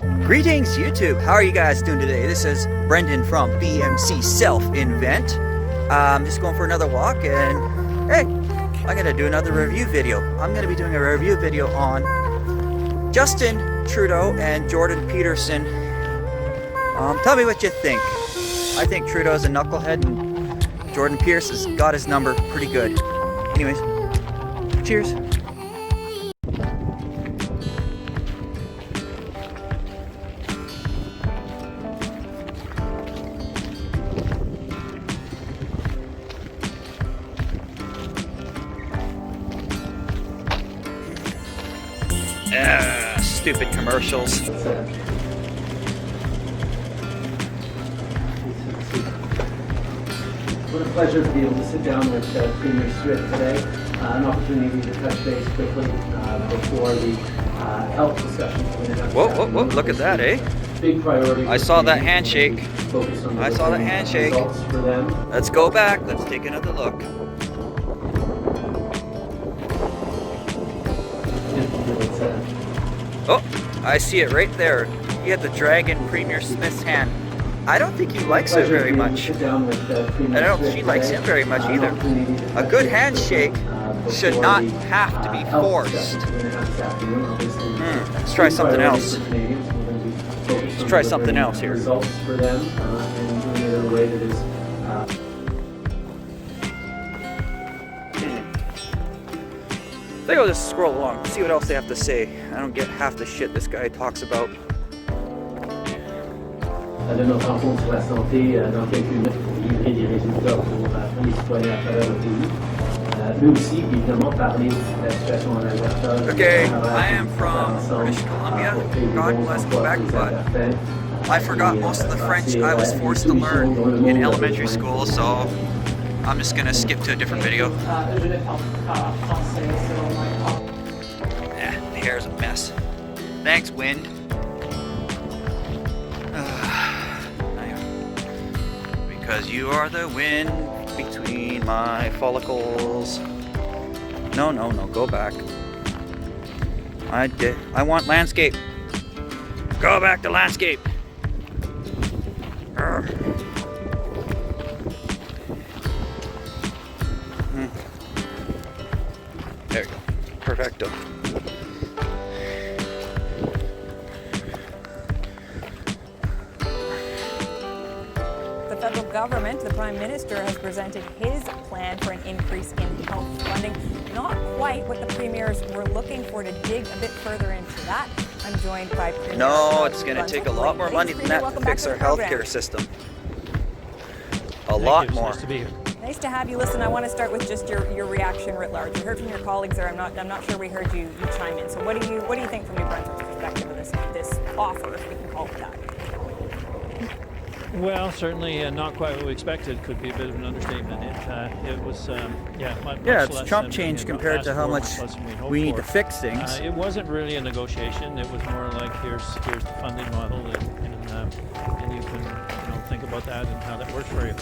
Greetings YouTube, how are you guys doing today? This is Brendan from BMC Self Invent. I'm just going for another walk and hey, I'm going to do another review video. I'm going to be doing a review video on Justin Trudeau and Jordan Peterson. Tell me what you think. I think Trudeau's a knucklehead and Jordan Pierce has got his number pretty good. Anyways, cheers. Stupid commercials. What a pleasure to be able to sit down with Premier Swift today. An opportunity to touch base quickly before the health discussion. Whoa, look at that, eh? Big priority. I saw that handshake. I saw that handshake. For them. Let's go back. Let's take another look. Oh, I see it right there. He had the dragon Premier Smith's hand. I don't think he likes her very much. I don't think she likes him very much either. A good handshake should not have to be forced. Let's try something else. Let's try something else here. Results for them and doing it in a way that is I think I'll just scroll along, see what else they have to say. I don't get half the shit this guy talks about. de notre rencontre sur la santé dans quelques minutes pour livrer des résultats pour les citoyens à travers le pays. Mais aussi, évidemment, parler de la situation en Alberta. Okay, I am from British Columbia. God bless Quebec, but I forgot most of the French I was forced to learn in elementary school, so I'm just gonna skip to a different video. The hair's a mess. Thanks, wind. Because you are the wind between my follicles. No, go back. I want landscape. Go back to landscape. There you go. Perfecto. The federal government, the Prime Minister, has presented his plan for an increase in health funding. Not quite what the premiers were looking for. To dig a bit further into that, I'm joined by Premier. No, it's going to take a lot more money than that to fix our healthcare system. A lot more. Nice to be here. Nice to have you. Listen, I want to start with just your reaction writ large. We heard from your colleagues there. I'm not sure we heard you chime in. So what do you think from New Brunswick's perspective of this offer, if we can call it that? Well, certainly not quite what we expected. Could be a bit of an understatement. It was, much It's less Trump than change we compared to how much asked for, less than we need hoped to for. fix things. It wasn't really a negotiation. It was more like here's the funding model, and you can think about that and how that works for you.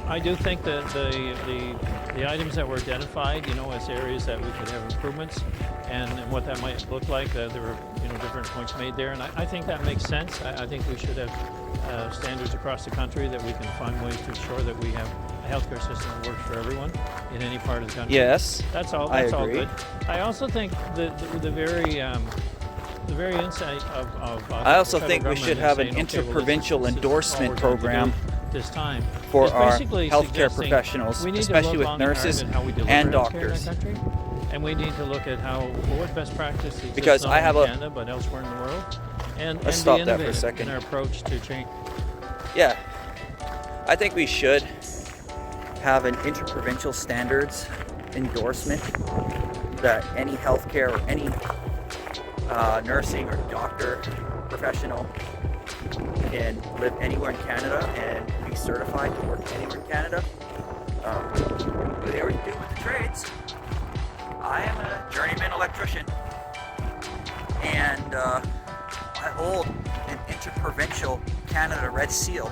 I do think that the items that were identified, as areas that we could have improvements, and what that might look like, there were different points made there, and I think that makes sense. I think we should have standards across the country that we can find ways to ensure that we have a healthcare system that works for everyone in any part of the country. Yes, that's all. I That's all agree. good. I also think the very insight of I also the think we federal should have an government in saying, okay, well, interprovincial this is all endorsement we're going to do program this time for is our basically healthcare suggesting professionals, we need to especially look with long and hard nurses at how we deliver and healthcare in our doctors. country, and we need to look at what best practice exists Because not I have only a- in Canada but elsewhere in the world, and Let's be stop that for a innovative second. in our approach to change. Yeah, I think we should have an interprovincial standards endorsement that any healthcare or any nursing or doctor professional can live anywhere in Canada and be certified to work anywhere in Canada. But they already do with the trades. I am a journeyman electrician, and I hold an interprovincial Canada Red Seal.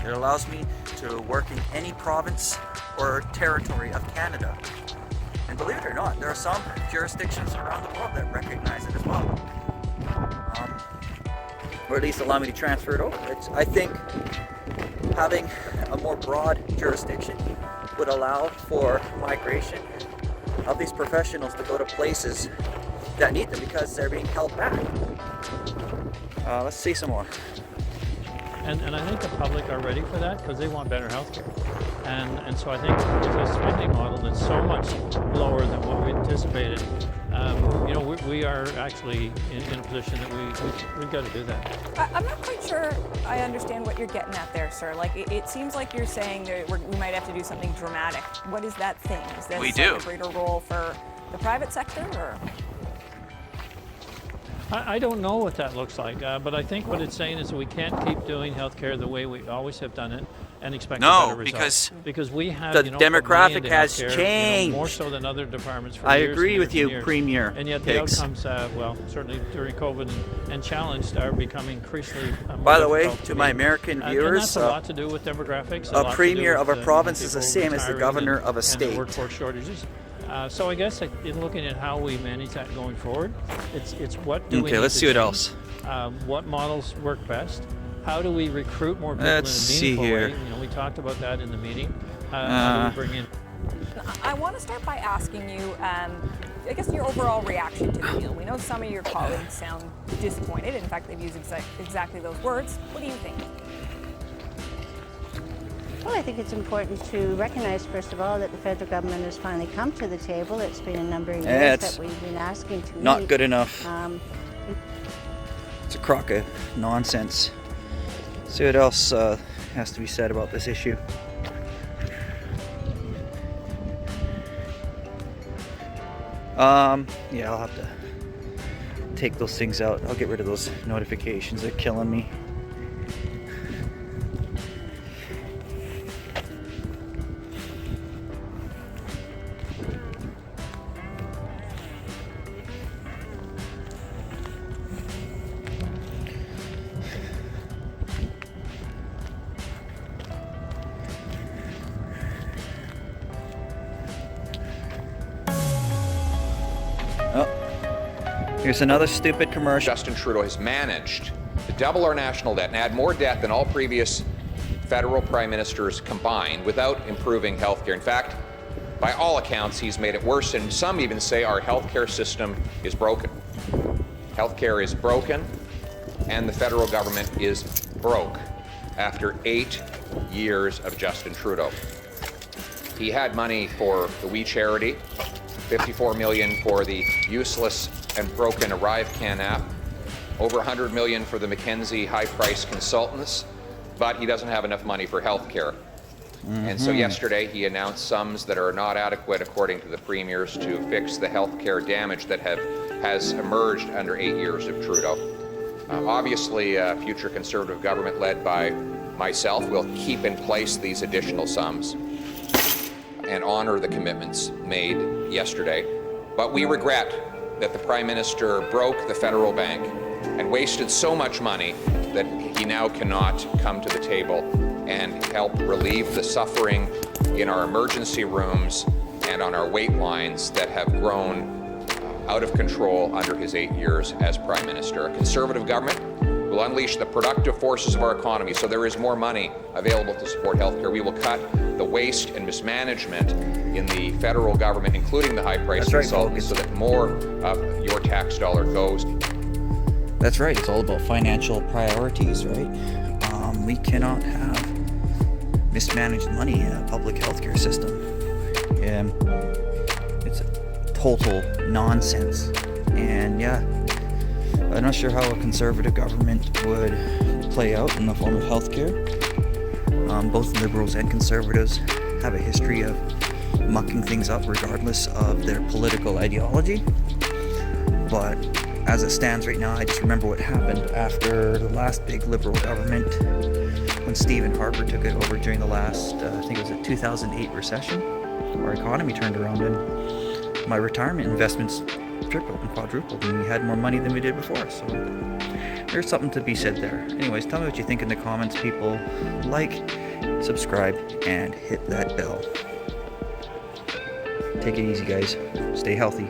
It allows me to work in any province or territory of Canada. And believe it or not, there are some jurisdictions around the world that recognize it as well. or at least allow me to transfer it over. I think having a more broad jurisdiction would allow for migration of these professionals to go to places that need them because they're being held back. Let's see some more. And I think the public are ready for that because they want better health care. And so I think with this funding model that's so much lower than what we anticipated, we are actually in a position that we've got to do that. I'm not quite sure I understand what you're getting at there, sir. Like, it seems like you're saying that we might have to do something dramatic. What is that thing? Is this a greater role for the private sector, or? I don't know what that looks like, but I think what it's saying is that we can't keep doing healthcare the way we always have done it and expect a better result. Because we have the demographic has healthcare, changed more so than other departments for I years agree and with years and you, years. Premier And yet Higgs. the outcomes, certainly during COVID and challenged, are becoming increasingly more By the way, difficult to my American viewers, and that's a lot to do with demographics. a premier of a province is the same as the governor of a state. And the workforce shortages. So I guess in looking at how we manage that going forward, it's what do we need let's to see what change? else. What models work best? How do we recruit more people Let's in a see meaningful here. way? We talked about that in the meeting. How do we bring in? I want to start by asking you, I guess, your overall reaction to the deal. We know some of your colleagues sound disappointed. In fact, they've used exactly those words. What do you think? Well, I think it's important to recognize, first of all, that the federal government has finally come to the table. It's been a number of years It's that we've been asking to meet. Not good enough. It's It's a crock of nonsense. See what else has to be said about this issue. Yeah, I'll have to take those things out. I'll get rid of those notifications. They're killing me. Here's another stupid commercial. Justin Trudeau has managed to double our national debt and add more debt than all previous federal prime ministers combined without improving healthcare. In fact, by all accounts, he's made it worse, and some even say our healthcare system is broken. Healthcare is broken, and the federal government is broke after 8 years of Justin Trudeau. He had money for the We Charity, $54 million for the useless and broken ArriveCan app, over $100 million for the McKinsey high-price consultants, but he doesn't have enough money for healthcare. And so yesterday he announced sums that are not adequate, according to the premiers, to fix the healthcare damage that has emerged under 8 years of Trudeau. Obviously, a future Conservative government led by myself will keep in place these additional sums and honor the commitments made yesterday. But we regret that the Prime Minister broke the federal bank and wasted so much money that he now cannot come to the table and help relieve the suffering in our emergency rooms and on our wait lines that have grown out of control under his 8 years as Prime Minister. A Conservative government will unleash the productive forces of our economy so there is more money available to support healthcare. We will cut the waste and mismanagement in the federal government, including the high-priced consultants, so that more of your tax dollar goes. That's right. It's all about financial priorities, right? We cannot have mismanaged money in a public healthcare system. It's total nonsense. And yeah, I'm not sure how a Conservative government would play out in the form of healthcare. Both Liberals and Conservatives have a history of mucking things up regardless of their political ideology. But as it stands right now, I just remember what happened after the last big Liberal government when Stephen Harper took it over during the last, I think it was a 2008 recession. Our economy turned around and my retirement investments tripled and quadrupled, and we had more money than we did before. So there's something to be said there. Anyways, tell me what you think in the comments, people. Like, subscribe, and hit that bell. Take it easy, guys. Stay healthy.